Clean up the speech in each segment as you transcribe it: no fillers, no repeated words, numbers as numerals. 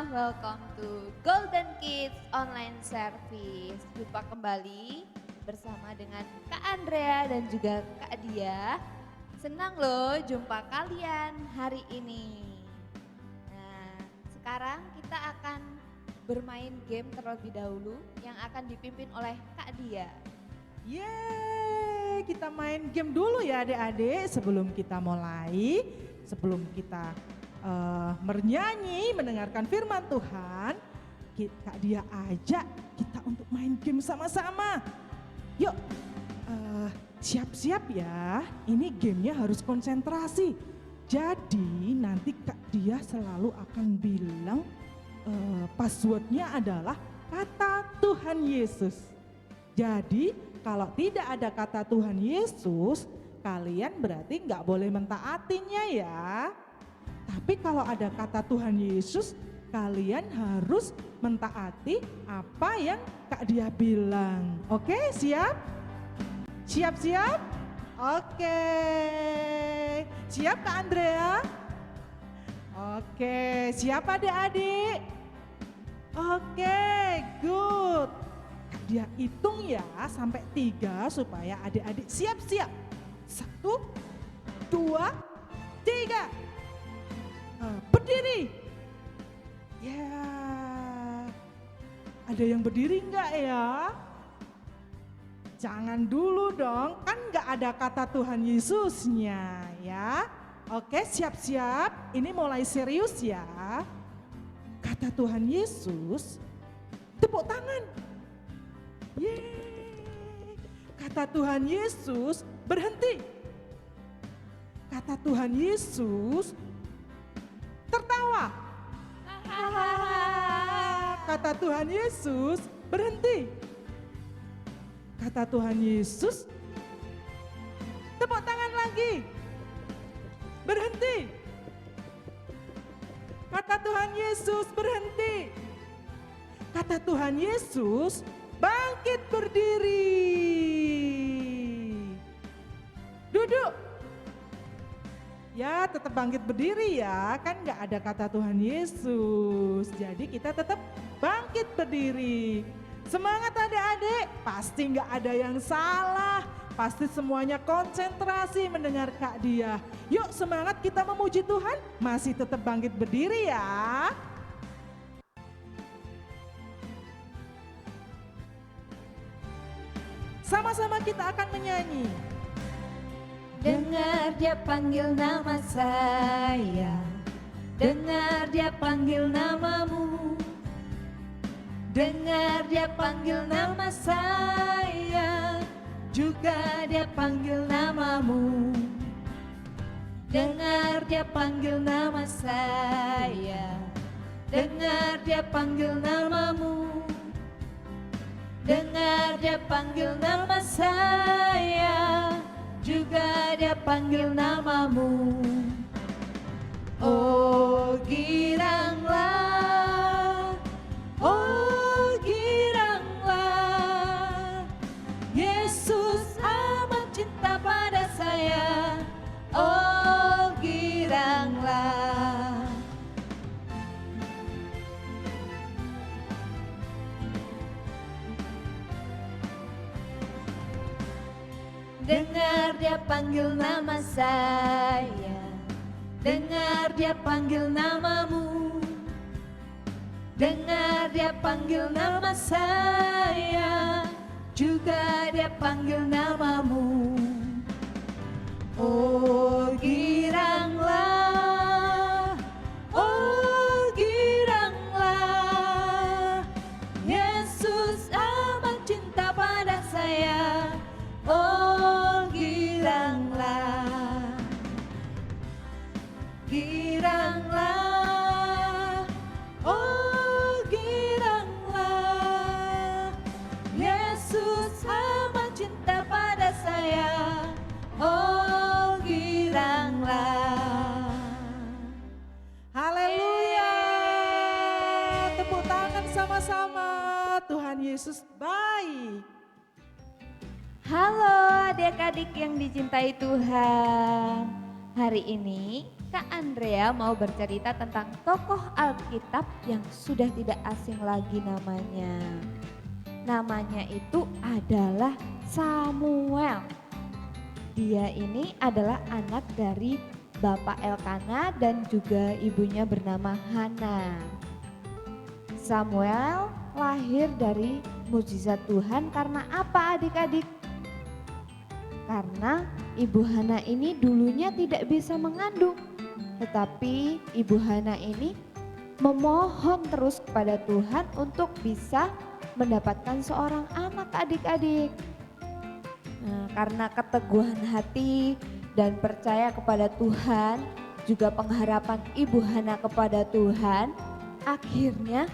welcome to Golden Kids Online Service. Jumpa kembali bersama dengan Kak Andrea dan juga Kak Dia. Senang loh jumpa kalian hari ini. Nah, sekarang kita akan bermain game terlebih dahulu yang akan dipimpin oleh Kak Dia. Yeay, kita main game dulu ya adik-adik sebelum kita mulai, sebelum kita bernyanyi, mendengarkan firman Tuhan. Kak Dia ajak kita untuk main game sama-sama. Yuk, siap-siap ya, ini gamenya harus konsentrasi. Jadi nanti Kak Dia selalu akan bilang passwordnya adalah kata Tuhan Yesus. Jadi kalau tidak ada kata Tuhan Yesus, kalian berarti nggak boleh mentaatinya ya. Tapi kalau ada kata Tuhan Yesus, kalian harus mentaati apa yang Kak Dia bilang. Oke, siap? Siap-siap? Oke. Siap Kak Andrea? Oke, siap adik-adik? Oke, good. Kak Dia hitung ya sampai 3 supaya adik-adik siap-siap. 1, 2, 3. Berdiri. Ya, ada yang berdiri enggak ya? Jangan dulu dong, kan enggak ada kata Tuhan Yesusnya ya. Oke, siap-siap, ini mulai serius ya. Kata Tuhan Yesus, tepuk tangan. Yeay. Kata Tuhan Yesus, berhenti. Kata Tuhan Yesus, tertawa. Kata Tuhan Yesus, berhenti. Kata Tuhan Yesus, tepuk tangan lagi. Berhenti. Kata Tuhan Yesus, berhenti. Kata Tuhan Yesus, bangkit berdiri. Duduk. Ya, tetap bangkit berdiri ya, kan gak ada kata Tuhan Yesus. Jadi kita tetap bangkit berdiri. Semangat adik-adik, pasti gak ada yang salah. Pasti semuanya konsentrasi mendengar Kak Dia. Yuk semangat kita memuji Tuhan, masih tetap bangkit berdiri ya. Sama-sama kita akan menyanyi. Dengar Dia panggil nama saya, dengar Dia panggil namamu. Dengar Dia panggil nama saya, juga Dia panggil namamu. Dengar Dia panggil nama saya, dengar Dia panggil namamu. Dengar Dia panggil nama saya, juga Dia panggil namamu. Oh giranglah, oh giranglah, Yesus amat cinta pada saya. Oh giranglah. Dengar Dia panggil nama saya, dengar Dia panggil namamu. Dengar Dia panggil nama saya, juga Dia panggil namamu. Oh giranglah, oh giranglah, Yesus amat cinta pada saya. Oh giranglah, giranglah, oh giranglah, Yesus amat cinta pada saya. Oh giranglah. Haleluya. Tepuk tangan sama-sama. Tuhan Yesus baik. Halo adik-adik yang dicintai Tuhan. Hari ini Kak Andrea mau bercerita tentang tokoh Alkitab yang sudah tidak asing lagi namanya. Namanya itu adalah Samuel. Dia ini adalah anak dari Bapak Elkana dan juga ibunya bernama Hana. Samuel lahir dari mukjizat Tuhan karena apa adik-adik? Karena Ibu Hana ini dulunya tidak bisa mengandung. Tetapi Ibu Hana ini memohon terus kepada Tuhan untuk bisa mendapatkan seorang anak adik-adik. Nah, karena keteguhan hati dan percaya kepada Tuhan, juga pengharapan Ibu Hana kepada Tuhan, akhirnya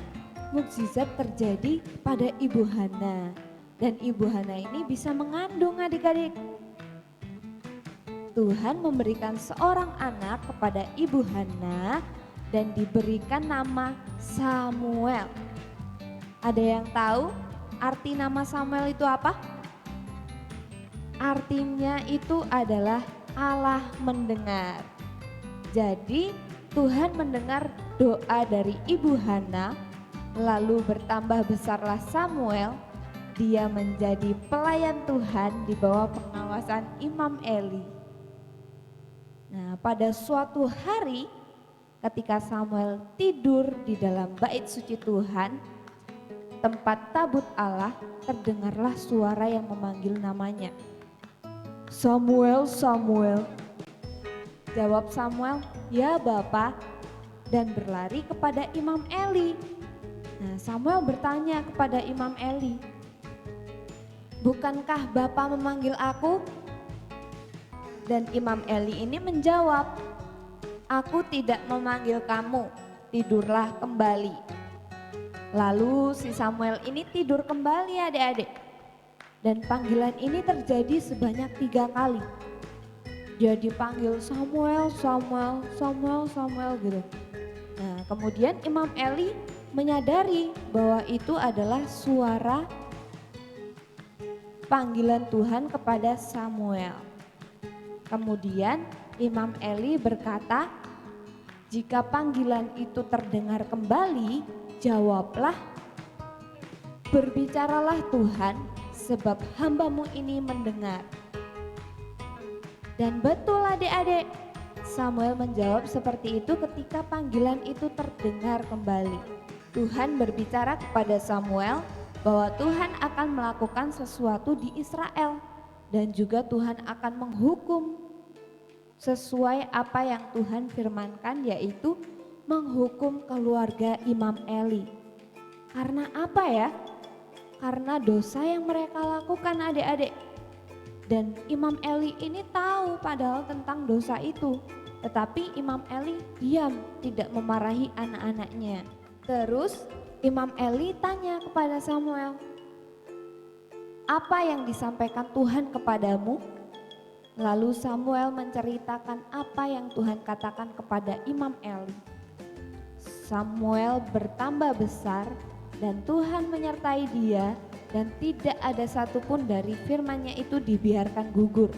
mukjizat terjadi pada Ibu Hana. Dan Ibu Hana ini bisa mengandung adik-adik. Tuhan memberikan seorang anak kepada Ibu Hana dan diberikan nama Samuel. Ada yang tahu arti nama Samuel itu apa? Artinya itu adalah Allah mendengar. Jadi Tuhan mendengar doa dari Ibu Hana, lalu bertambah besarlah Samuel. Dia menjadi pelayan Tuhan di bawah pengawasan Imam Eli. Nah, pada suatu hari ketika Samuel tidur di dalam bait suci Tuhan, tempat tabut Allah, terdengarlah suara yang memanggil namanya. Samuel, Samuel. Jawab Samuel, ya Bapa, dan berlari kepada Imam Eli. Nah, Samuel bertanya kepada Imam Eli, bukankah Bapa memanggil aku? Dan Imam Eli ini menjawab, aku tidak memanggil kamu, tidurlah kembali. Lalu si Samuel ini tidur kembali adik-adik. Dan panggilan ini terjadi sebanyak 3 kali. Dia dipanggil Samuel, Samuel, Samuel, Samuel gitu. Nah, kemudian Imam Eli menyadari bahwa itu adalah suara panggilan Tuhan kepada Samuel. Kemudian Imam Eli berkata, jika panggilan itu terdengar kembali, jawablah, berbicaralah Tuhan, sebab hamba-Mu ini mendengar. Dan betul adik-adik, Samuel menjawab seperti itu ketika panggilan itu terdengar kembali. Tuhan berbicara kepada Samuel bahwa Tuhan akan melakukan sesuatu di Israel. Dan juga Tuhan akan menghukum sesuai apa yang Tuhan firmankan, yaitu menghukum keluarga Imam Eli. Karena apa ya? Karena dosa yang mereka lakukan adik-adik. Dan Imam Eli ini tahu padahal tentang dosa itu. Tetapi Imam Eli diam, tidak memarahi anak-anaknya. Terus Imam Eli tanya kepada Samuel, apa yang disampaikan Tuhan kepadamu? Lalu Samuel menceritakan apa yang Tuhan katakan kepada Imam Eli. Samuel bertambah besar dan Tuhan menyertai dia dan tidak ada satupun dari firman-Nya itu dibiarkan gugur.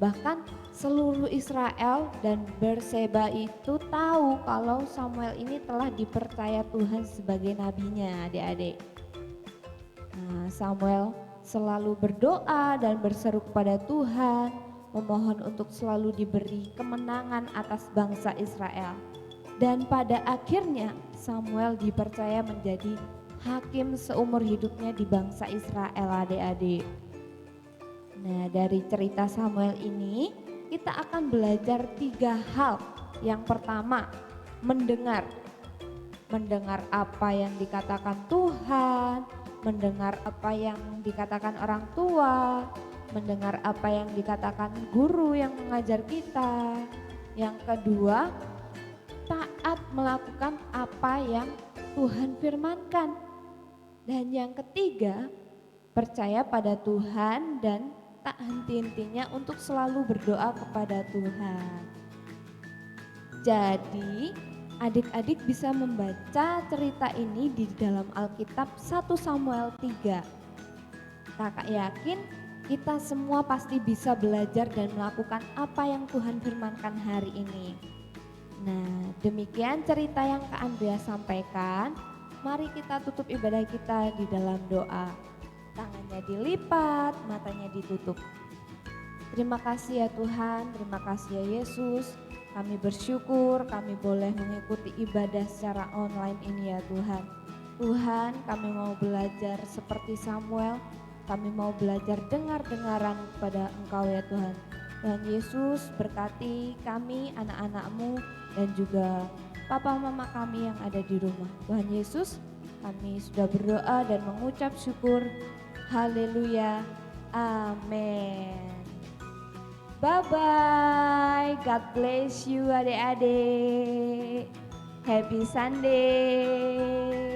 Bahkan seluruh Israel dan Berseba itu tahu kalau Samuel ini telah dipercaya Tuhan sebagai nabinya adik-adik. Nah, Samuel selalu berdoa dan berseru kepada Tuhan, memohon untuk selalu diberi kemenangan atas bangsa Israel. Dan pada akhirnya Samuel dipercaya menjadi hakim seumur hidupnya di bangsa Israel adik-adik. Nah, dari cerita Samuel ini kita akan belajar 3 hal. Yang pertama, mendengar. Mendengar apa yang dikatakan Tuhan, mendengar apa yang dikatakan orang tua, mendengar apa yang dikatakan guru yang mengajar kita. Yang kedua, taat melakukan apa yang Tuhan firmankan. Dan yang ketiga, percaya pada Tuhan dan tak henti-hentinya untuk selalu berdoa kepada Tuhan. Jadi adik-adik bisa membaca cerita ini di dalam Alkitab 1 Samuel 3. Kakak yakin kita semua pasti bisa belajar dan melakukan apa yang Tuhan firmankan hari ini. Nah, demikian cerita yang Kak Andrea sampaikan. Mari kita tutup ibadah kita di dalam doa. Tangannya dilipat, matanya ditutup. Terima kasih ya Tuhan, terima kasih ya Yesus. Kami bersyukur kami boleh mengikuti ibadah secara online ini ya Tuhan. Tuhan, kami mau belajar seperti Samuel. Kami mau belajar dengar-dengaran kepada Engkau ya Tuhan. Tuhan Yesus berkati kami, anak-anak-Mu, dan juga papa mama kami yang ada di rumah. Tuhan Yesus, kami sudah berdoa dan mengucap syukur. Haleluya. Amin. Bye-bye. God bless you adik-adik. Happy Sunday.